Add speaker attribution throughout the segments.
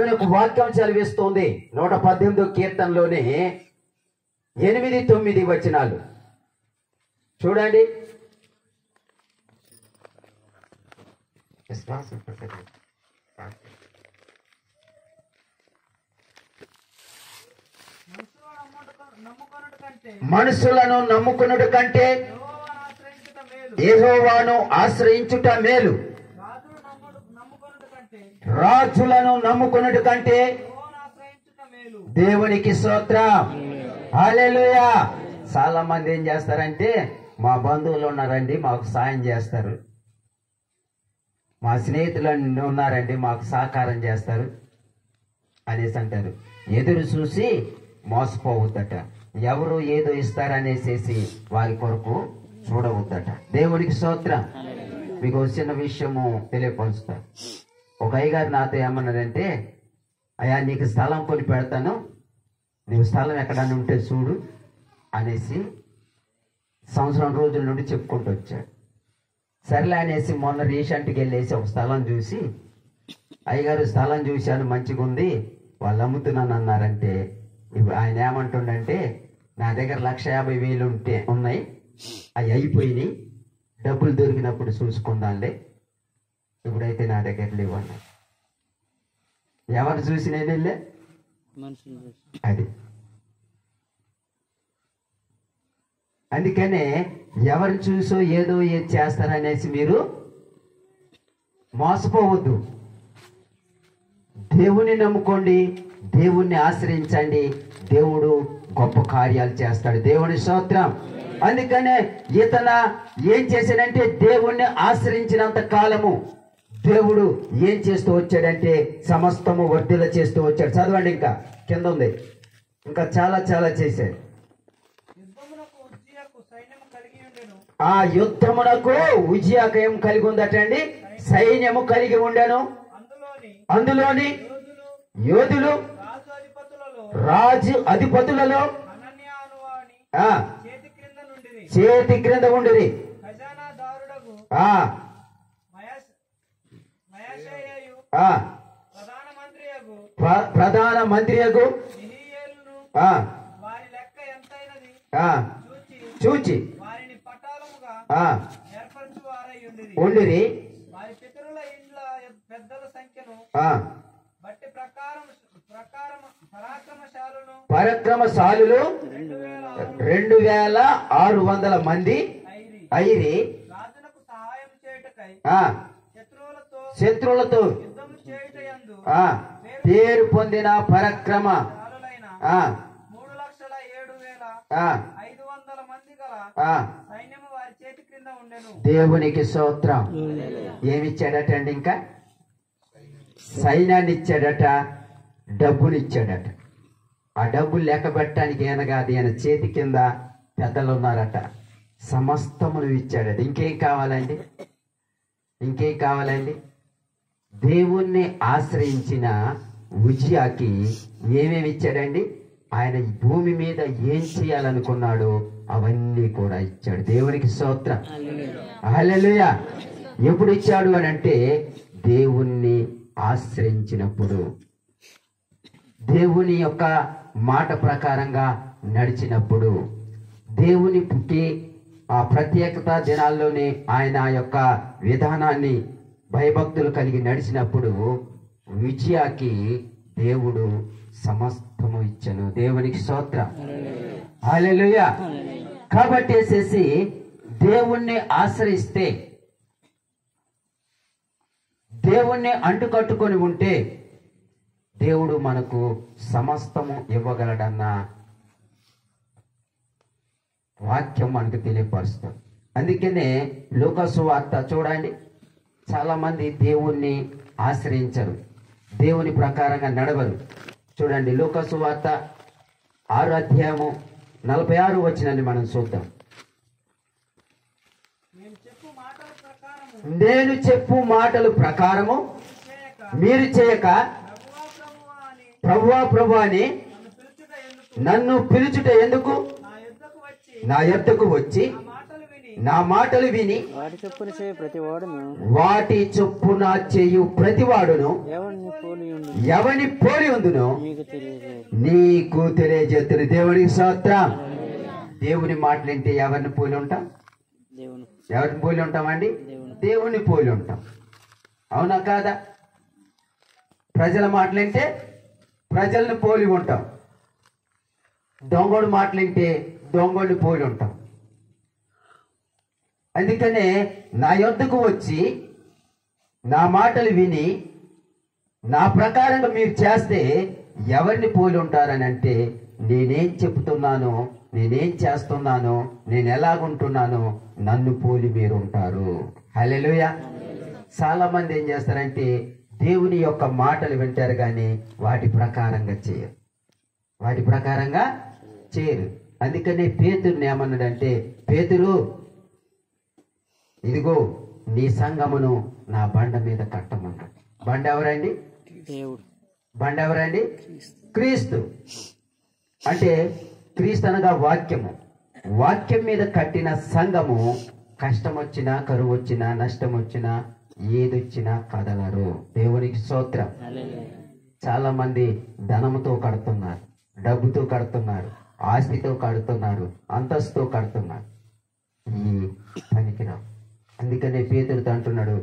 Speaker 1: దేవునికి వాక్యం చదివిస్తోంది 118 కీర్తనలోనే 8-9 వచనాలు చూడండి. మనుషులను నమ్ముకొనుట కంటే యెహోవాను ఆశ్రయించుట మేలు. రాజులను నమ్ముకొనుట కంటే దేవునికి స్తోత్రం. హల్లెలూయా. చాలా మంది ఏం చేస్తారంటే, మా బంధువులు ఉన్నారండి మాకు సాయం చేస్తారు, మా స్నేహితులు ఉన్నారండి మాకు సహకారం చేస్తారు అనేసి అంటారు. ఎదురు చూసి మోసపోవద్దట. ఎవరు ఏదో ఇస్తారనేసేసి వారి కొరకు చూడవద్దట. దేవునికి స్తోత్రం. మీకు చిన్న విషయము తెలియపరుస్తా. ఒక అయ్యగారు నాతో ఏమన్నారంటే, అయ్యా నీకు స్థలం కొని పెడతాను, నీవు స్థలం ఎక్కడన్నా ఉంటే చూడు అనేసి సంవత్సరం రోజుల నుండి చెప్పుకుంటూ వచ్చాడు. సర్లే అనేసి మొన్న రీసెంట్కి వెళ్ళేసి ఒక స్థలం చూసి, అయ్యగారు స్థలం చూశాను మంచిగా ఉంది, వాళ్ళు అమ్ముతున్నాను అన్నారంటే, ఇప్పుడు ఆయన ఏమంటుండంటే, నా దగ్గర 1,50,000 ఉన్నాయి, అవి అయిపోయినాయి, డబ్బులు దొరికినప్పుడు చూసుకుందాంలే, ఇప్పుడైతే నా దగ్గర లేవు అన్నాడు. ఎవరు చూసి నేను వెళ్ళే అది. అందుకనే ఎవరు చూసో ఏదో ఏది చేస్తారనేసి మీరు మోసపోవద్దు. దేవుని నమ్ముకోండి, దేవుణ్ణి ఆశ్రయించండి, దేవుడు గొప్ప కార్యాలు చేస్తాడు. దేవుని స్తోత్రం. అందుకనే ఇతన ఏం చేశాడంటే, దేవుణ్ణి ఆశ్రయించినంత కాలము దేవుడు ఏం చేస్తూ వచ్చాడంటే సమస్తము వర్ధిల్ల చేస్తూ వచ్చాడు. చదవండి, ఇంకా కింద ఉంది, ఇంకా చాలా చాలా చేశాడు. ఆ యుద్ధమునకు ఉజ్జియాకు ఏం కలిగి ఉందటండి? సైన్యము కలిగి ఉండెను. అందులోని యోధులు రాజు అధిపతులలో చేతి క్రింద ఉండిరి. ప్రధాన మంత్రియగు చూచి ఉండిరి. పరాక్రమశాలులు 2,600 మంది అయిరి. శత్రువులతో పేరు పొందిన పరాక్రమ
Speaker 2: 3,07,500 మంది గల సైన్యము వారి చేతి క్రింద ఉండెను.
Speaker 1: దేవునికి స్తోత్రం. ఏమిచ్చాడట అండి? ఇంకా సైన్యాన్ని ఇచ్చాడట, డబ్బునిచ్చాడట. ఆ డబ్బులు లెక్క పెట్టడానికి ఏనగాది ఆయన చేతి కింద పెద్దలు ఉన్నారట. సమస్తమును ఇచ్చాడట. ఇంకేం కావాలండి? ఇంకేం కావాలండి? దేవుణ్ణి ఆశ్రయించిన ఉజ్జియాకి ఏమేమి ఇచ్చాడండి? ఆయన భూమి మీద ఏం చేయాలనుకున్నాడో అవన్నీ కూడా ఇచ్చాడు. దేవునికి స్తోత్రం. హల్లెలూయా. ఎప్పుడు ఇచ్చాడు అని అంటే, దేవుణ్ణి ఆశ్రయించినప్పుడు, దేవుని యొక్క మాట ప్రకారంగా నడిచినప్పుడు, దేవునికి ఆ ప్రత్యేకత దినాల్లోనే ఆయన యొక్క విధానాన్ని భయభక్తులు కలిగి నడిచినప్పుడు విజయాకి దేవుడు సమస్తము ఇచ్చను. దేవునికి స్తోత్రం. హల్లెలూయా. కాబట్టి వేసేసి దేవుణ్ణి ఆశ్రయిస్తే, దేవుణ్ణి అంటుకట్టుకొని ఉంటే దేవుడు మనకు సమస్తము ఇవ్వగలడన్న వాక్యం మనకు తెలియపరుస్తుంది. అందుకనే లూకా సువార్త చూడండి, చాలా మంది దేవుణ్ణి ఆశ్రయించరు, దేవుని ప్రకారంగా నడవరు. చూడండి, లూకా సువార్త 6వ అధ్యాయము 46వ వచనాన్ని మనం చూద్దాం. నేను చెప్పు మాటలు ప్రకారము మీరు చేయక ప్రభువా ప్రభువా అని నన్ను పిలుచుట ఎందుకు? నా యొద్దకు వచ్చి నా మాటలు విని
Speaker 3: వాటి చొప్పున చేయ ప్రతి వాడును
Speaker 1: వాటి చొప్పున చేయు ప్రతివాడును
Speaker 3: ఎవరిని పోలి ఉండు
Speaker 1: ఎవని పోలి ఉందును
Speaker 3: మీకు తెలియదు.
Speaker 1: నీకు తెలియజేతుడు. దేవునికి స్తోత్రం. దేవుని మాటలింటే ఎవరిని పోలి ఉంటాం?
Speaker 3: దేవుని
Speaker 1: ఎవరిని పోలి ఉంటామండి? దేవుని పోలి ఉంటాం. అవునా కాదా? ప్రజల మాటలింటే ప్రజల్ని పోలి ఉంటాం. దొంగోడు మాటలింటే దొంగోడిని పోలి ఉంటాం. అందుకనే నా యొద్దకు వచ్చి నా మాటలు విని నా ప్రకారంగా మీరు చేస్తే ఎవరిని పోలి ఉంటారని అంటే, నేనేం చెప్తున్నానో, నేనేం చేస్తున్నానో, నేను ఎలాగుంటున్నానో నన్ను పోలి మీరు ఉంటారు. హల్లెలూయా. చాలా మంది ఏం చేస్తారంటే దేవుని యొక్క మాటలు వింటారు కానీ వాటి ప్రకారంగా చేయరు. వాటి ప్రకారంగా చేయరు. అందుకనే పేతురుని ఏమన్నాడంటే, పేతురు ఇదిగో నీ సంఘమును నా బండ మీద కట్టమన్నాడు. బండ ఎవరండి?
Speaker 3: దేవుడు.
Speaker 1: బండ ఎవరండి? క్రీస్తు. అంటే క్రీస్తు అనగా వాక్యము. వాక్యం మీద కట్టిన సంఘము కష్టం వచ్చినా, కరువు వచ్చినా, నష్టం వచ్చినా, ఏదొచ్చినా కదలరు. దేవునికి స్తోత్రం. చాలా మంది ధనముతో కడుతున్నారు, డబ్బుతో కడుతున్నారు, ఆస్తితో కడుతున్నారు, అంతస్తుతో కడుతున్నారు. ఈ పనికిరా. అందుకనే పేతురుతో అంటున్నాడు,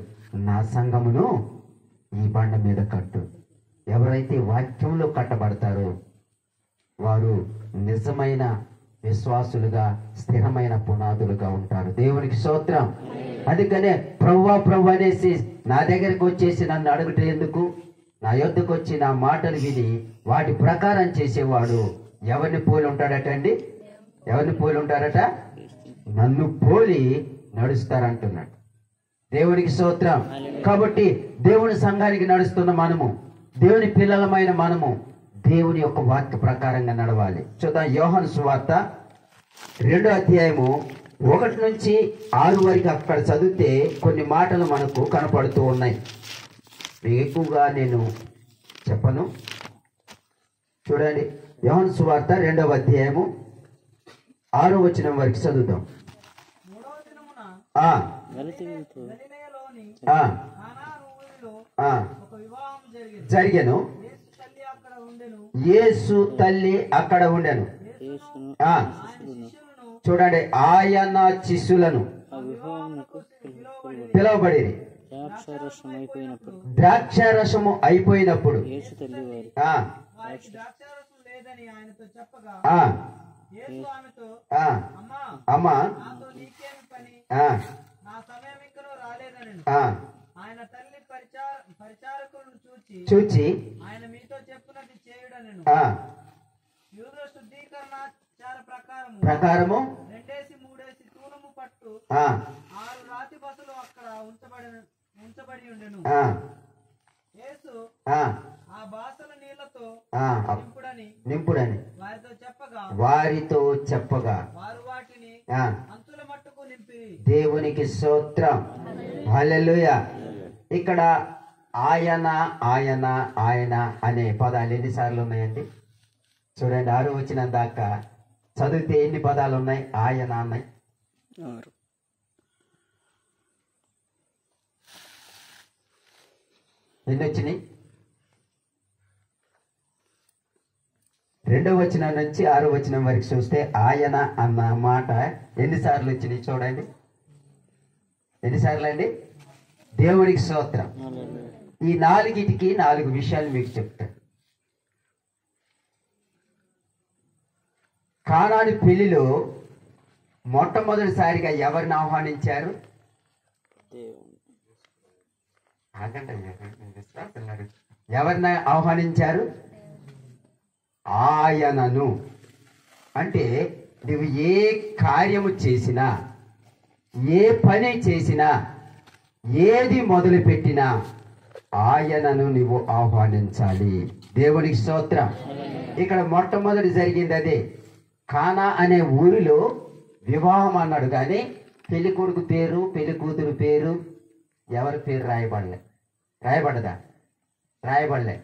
Speaker 1: నా సంఘమును ఈ బండ మీద కట్టు. ఎవరైతే వాక్యంలో కట్టబడతారో వారు నిజమైన విశ్వాసులుగా, స్థిరమైన పునాదులుగా ఉంటారు. దేవునికి స్తోత్రం. అందుకనే ప్రభువా ప్రభు అనేసి నా దగ్గరికి వచ్చేసి నన్ను అడుగుట ఎందుకు? నా యొద్దకు వచ్చి నా మాటలు విని వాటి ప్రకారం చేసేవాడు ఎవరిని పోలి ఉంటాడట అండి? ఎవరిని పోలి ఉంటారట? నన్ను పోలి నడుస్తారంటున్నాడు. దేవునికి స్తోత్రం. కాబట్టి దేవుని సంఘానికి నడుస్తున్న మనము, దేవుని పిల్లలమైన మనము దేవుని యొక్క వాక్య ప్రకారంగా నడవాలి. చూద్దాం. యోహాను సువార్త 2వ అధ్యాయము 1 నుంచి 6 వరకు అక్కడ చదివితే కొన్ని మాటలు మనకు కనపడుతూ ఉన్నాయి. ఎక్కువగా నేను చెప్పను. చూడండి, యోహాను సువార్త 2వ అధ్యాయము 6వ వచనం వరకు చదువుతాం.
Speaker 2: 3వ దినమున
Speaker 1: ఆ
Speaker 3: గలితీయులతో
Speaker 2: గలిలయలోని
Speaker 1: ఆ
Speaker 2: కానాను ఊరిలో
Speaker 1: ఆ
Speaker 2: ఒక వివాహం జరిగింది.
Speaker 1: జరిగెను. యేసు తల్లి అక్కడ ఉండెను.
Speaker 3: యేసును
Speaker 1: ఆ
Speaker 2: శిష్యులను
Speaker 1: చూడండి, ఆయన శిష్యులను
Speaker 3: ఆ వివాహమునకు
Speaker 1: పిలువబడిరి.
Speaker 3: ద్రాక్షారసం అయిపోయినప్పుడు
Speaker 1: ద్రాక్షారసము అయిపోయినప్పుడు
Speaker 3: యేసు తల్లి వారు
Speaker 1: ఆ
Speaker 2: వారికి ద్రాక్షారసం లేదని ఆయనతో చెప్పగా
Speaker 1: ఆ
Speaker 2: యేసు ఆమెతో,
Speaker 1: ఆ
Speaker 2: అమ్మా,
Speaker 1: అమ్మా
Speaker 2: నాతో నీకేమి పని?
Speaker 1: ఆ
Speaker 2: నా సమయం ఇంకనూ రాలేదనెను.
Speaker 1: ఆ
Speaker 2: ఆయన తల్లి పరిచారకులను
Speaker 1: చూచి
Speaker 2: ఆయన మీతో చెప్పునది చేయుడనెను.
Speaker 1: ఆ
Speaker 2: యూదుల శుద్ధీకరణాచార
Speaker 1: ప్రకారము
Speaker 2: 2-3 తూనము పట్టు
Speaker 1: ఆ
Speaker 2: 6 రాతి బసలు అక్కడ ఉంచబడి ఉండెను.
Speaker 1: ఆ
Speaker 2: యేసు
Speaker 1: ఆ
Speaker 2: ఆ బాసల నీళ్లతో
Speaker 1: ఆ నింపుడని వారితో చెప్పగా
Speaker 2: వారు వాటిని
Speaker 1: ఆ
Speaker 2: అంచుల మట్టుకు నింపి.
Speaker 1: దేవునికి స్తోత్రం. హల్లెలూయా. ఇక్కడ ఆయన ఆయన ఆయన అనే పదాలు ఎన్నిసార్లు ఉన్నాయండి? చూడండి, 6వ వచనం దాకా చదివితే ఎన్ని పదాలు ఉన్నాయి? ఆయన అన్నాయి.
Speaker 3: 6
Speaker 1: ఎన్ని వచ్చినాయి? 2వ వచనం నుంచి 6వ వచనం వరకు చూస్తే ఆయన అన్న మాట ఎన్నిసార్లు వచ్చినాయి చూడండి. ఎన్నిసార్లు అండి? దేవునికి స్తోత్రం. ఈ 4టికి 4 విషయాలు మీకు చెప్తాను. కానాను పెళ్లిలో మొట్టమొదటిసారిగా ఎవరిని ఆహ్వానించారు? ఎవరిని ఆహ్వానించారు? ఆయనను. అంటే నువ్వు ఏ కార్యము చేసినా, ఏ పని చేసినా, ఏది మొదలు పెట్టినా ఆయనను నువ్వు ఆహ్వానించాలి. దేవునికి స్తోత్రం. ఇక్కడ మొట్టమొదటి జరిగింది అదే. కానా అనే ఊరిలో వివాహం అన్నాడు కానీ పెళ్లి కొడుకు పేరు, పెళ్లి కూతురు పేరు, ఎవరి పేరు రాయబడదా? రాయబడలే.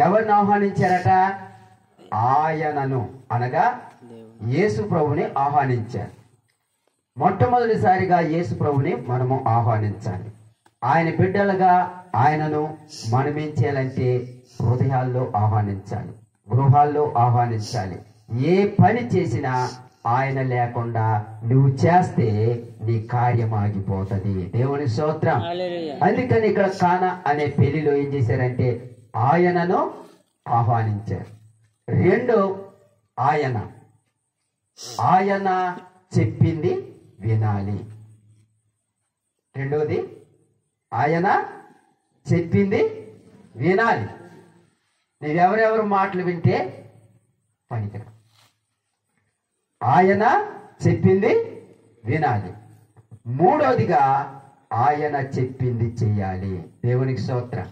Speaker 1: ఎవరిని ఆహ్వానించారట? ఆయనను అనగా యేసు ప్రభుని ఆహ్వానించారు. మొట్టమొదటిసారిగా యేసు ప్రభుని మనము ఆహ్వానించాలి. ఆయన బిడ్డలుగా ఆయనను మనమేం చేయాలంటే హృదయాల్లో ఆహ్వానించాలి, గృహాల్లో ఆహ్వానించాలి. ఏ పని చేసినా ఆయన లేకుండా నువ్వు చేస్తే నీ కార్యం ఆగిపోతుంది. దేవుని స్తోత్రం.
Speaker 3: హల్లెలూయా.
Speaker 1: అందుకని ఇక్కడ కానా అనే పెళ్లిలో ఏం చేశారంటే ఆయనను ఆహ్వానించారు. రెండు, ఆయన చెప్పింది వినాలి. రెండోది, ఆయన చెప్పింది వినాలి. నీవెవరెవరు మాటలు వింటే పనికిరా. ఆయన చెప్పింది వినాలి. మూడోదిగా ఆయన చెప్పింది చెయ్యాలి. దేవునికి స్తోత్రం.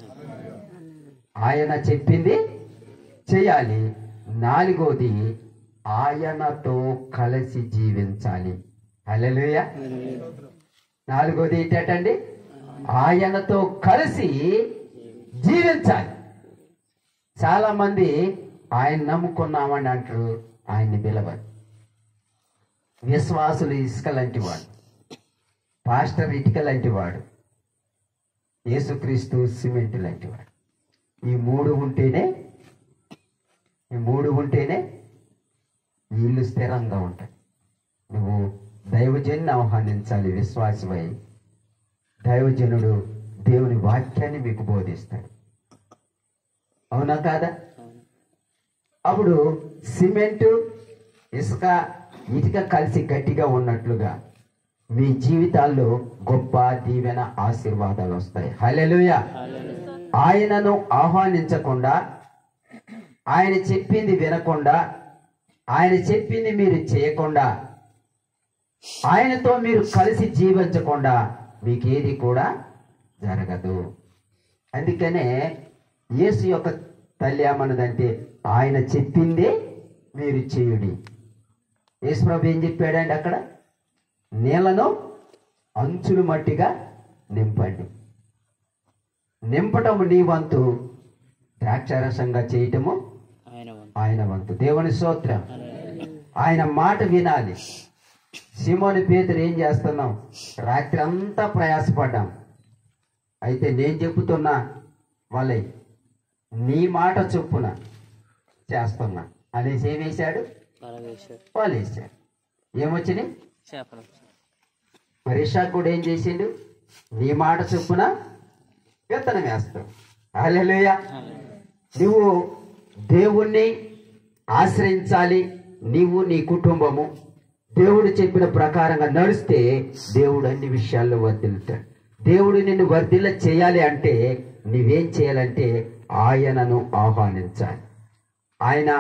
Speaker 1: ఆయన చెప్పింది చెయ్యాలి. నాలుగోది, ఆయనతో కలిసి జీవించాలి. హల్లెలూయా. నాలుగోది ఏంటండి? ఆయనతో కలిసి జీవించాలి. చాలా మంది ఆయన నమ్ముకున్నామని అంటారు, ఆయన్ని పిలవరు. విశ్వాసులు ఇసుక లాంటి వాడు, పాస్టర్ ఇటుక లాంటి వాడు, యేసుక్రీస్తు సిమెంట్ లాంటి వాడు. ఈ మూడు ఉంటేనే ఇల్లు స్థిరంగా ఉంటాయి. నువ్వు దైవజనుని ఆహ్వానించాలి. విశ్వాసమై దైవజనుడు దేవుని వాక్యాన్ని మీకు బోధిస్తాడు. అవునా కాదా? అప్పుడు సిమెంటు ఇసుక ఇటుక కలిసి గట్టిగా ఉన్నట్లుగా మీ జీవితాల్లో గొప్ప దీవెన ఆశీర్వాదాలు వస్తాయి. హల్లెలూయా. ఆయనను ఆహ్వానించకుండా, ఆయన చెప్పింది వినకుండా, ఆయన చెప్పింది మీరు చేయకుండా, ఆయనతో మీరు కలిసి జీవించకుండా మీకేది కూడా జరగదు. అందుకనే యేసు యొక్క తల్లి ఏమన్నదంటే ఆయన చెప్పిందే మీరు చేయుడి. యేసు ప్రభు ఏం చెప్పాడండి అక్కడ? నీళ్లను అంచులు మట్టిగా నింపండి. నింపటము నీ వంతు, ద్రాక్షారసంగా చేయటము ఆయన వంతు. దేవుని స్తోత్రం. ఆయన మాట వినాలి. సీమోను పేతురు ఏం చేస్తున్నాం? రాత్రి అంతా ప్రయాసపడ్డాం. అయితే నేను చెబుతున్నా వాళ్ళే నీ మాట చొప్పున చేస్తున్నా అనేసి ఏం వేశాడు? వాళ్ళు వేశాడు. ఏమొచ్చినాయి? మరి ఇషాకు కూడా ఏం చేసిండు? నీ మాట చొప్పున విత్తనం వేస్తావు. హల్లెలూయా. నువ్వు దేవుణ్ణి ఆశ్రయించాలి. నీవు నీ కుటుంబము దేవుడు చెప్పిన ప్రకారంగా నడిస్తే దేవుడు అన్ని విషయాల్లో వర్ధిల్లుతాడు. దేవుడు నిన్ను వర్ధిల్ల చేయాలి అంటే నువ్వేం చేయాలంటే ఆయనను ఆహ్వానించాలి, ఆయన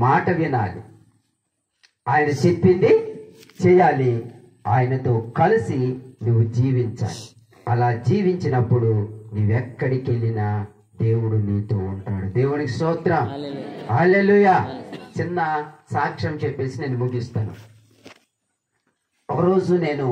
Speaker 1: మాట వినాలి, ఆయన చెప్పింది చేయాలి, ఆయనతో కలిసి నువ్వు జీవించాలి. అలా జీవించినప్పుడు నువ్వెక్కడికి వెళ్ళినా దేవుడు నీతో ఉంటాడు. దేవునికి స్తోత్రం. హల్లెలూయా. చిన్న సాక్ష్యం చెప్పేసి నేను ముగిస్తాను. ఒకరోజు నేను